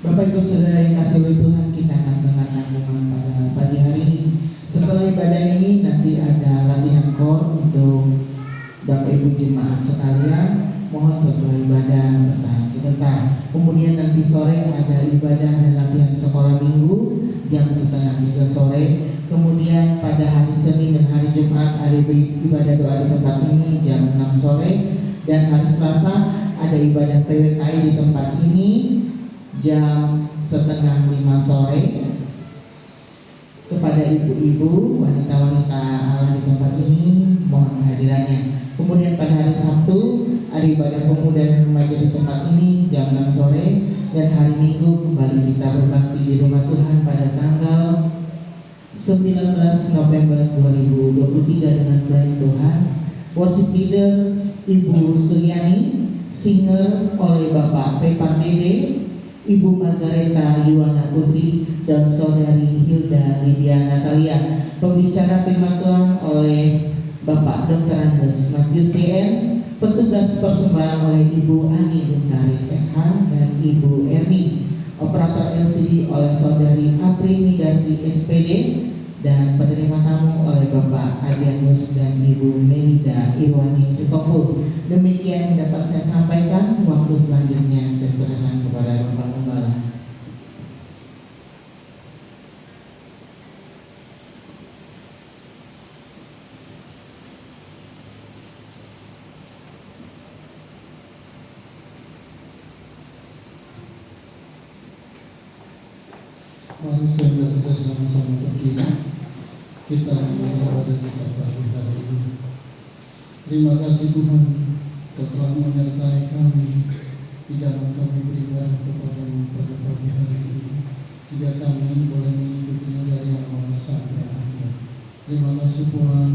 Bapak Ibu Saudara yang kasih oleh Tuhan, kita akan mendengarkan renungan pada pagi hari ini. Setelah ibadah ini nanti ada latihan kor untuk Bapak Ibu jemaat sekalian. Mohon setelah ibadah bertahan sebentar. Kemudian nanti sore ada ibadah dan latihan sekolah minggu jam 2:30 sore. Kemudian pada hari Senin dan hari Jumat ada ibadah doa di tempat ini jam 6 sore. Dan hari Selasa ada ibadah PWKI di tempat ini jam 4:30 sore. Kepada ibu-ibu, wanita-wanita Allah di tempat ini, mohon kehadirannya. Kemudian pada hari Sabtu ada ibadah pemuda dan remaja di tempat ini jam 6 sore. Dan hari Minggu kembali kita berbakti di rumah Tuhan pada tanggal 19 November 2023 dengan pelayan Tuhan. Worship leader Ibu Suryani, singer oleh Bapak Pepar Dede, Ibu Margareta Yuwana Putri, dan Saudari Hilda Lydia Natalia. Pembicara firman Tuhan oleh Bapak Dr. Andes Matius CN. Petugas persembahan oleh Ibu Ani Untari SH dan Ibu Erni. Operator LCD oleh Saudari Apri Midarti SPD. Dan penerima tamu oleh Bapak Adianus dan Ibu Melida Irwani Sitompul. Demikian dapat saya sampaikan. Waktu selanjutnya saya serahkan kepada Bapak Gembala. Mari saudara kita sama-sama berdiri. Kita beribadah kita pagi hari ini. Terima kasih Tuhan, Kau telah menyertai kami di dalam kami beribadah kepadamu pada pagi hari ini, sehingga kami boleh mengikutinya dari awal sampai akhir. Terima kasih Tuhan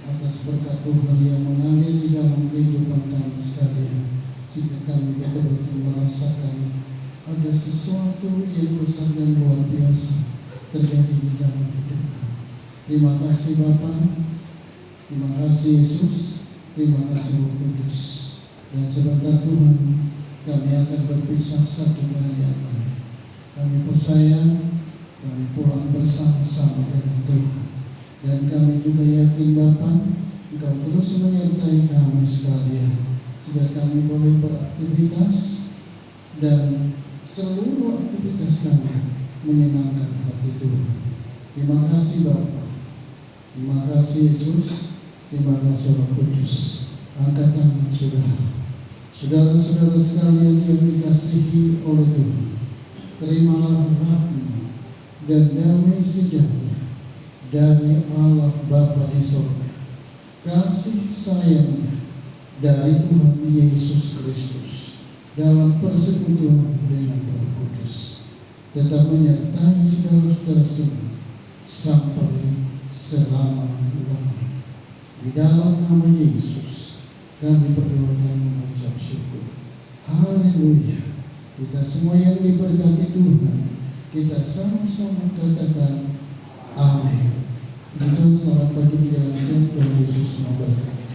atas berkat Tuhan yang mengalir di dalam kehidupan kami sekalian, sehingga kami betul-betul merasakan ada sesuatu yang besar dan luar biasa terjadi di dalam hidup kami. Terima kasih Bapa, terima kasih Yesus, terima kasih Roh Kudus. Dan sebentar Tuhan, kami akan berpisah satu dengan yang lain. Kami percaya, kami pulang bersama-sama dengan Tuhan. Dan kami juga yakin Bapa, Engkau terus menyertai kami sekalian, sehingga kami boleh beraktivitas dan seluruh aktivitas kami menyenangkan hati Tuhan. Terima kasih Bapa, terima kasih Yesus, terima kasih Roh Kudus. Angkat tangan saudara-saudara sekalian yang dikasihi oleh Tuhan. Terimalah rahmat dan damai sejahtera dari Allah Bapa di surga, kasih sayangnya dari Tuhan Yesus Kristus dalam persekutuan dengan Roh Kudus tetap menyertai saudara-saudara semua sampai selama-lamanya. Di dalam nama Yesus kami berdoa dan mengucap syukur. Haleluya. Kita semua yang diberkati Tuhan, kita sama-sama katakan amin. Kita selamat pagi menjelang siang, Tuhan Yesus memberkati.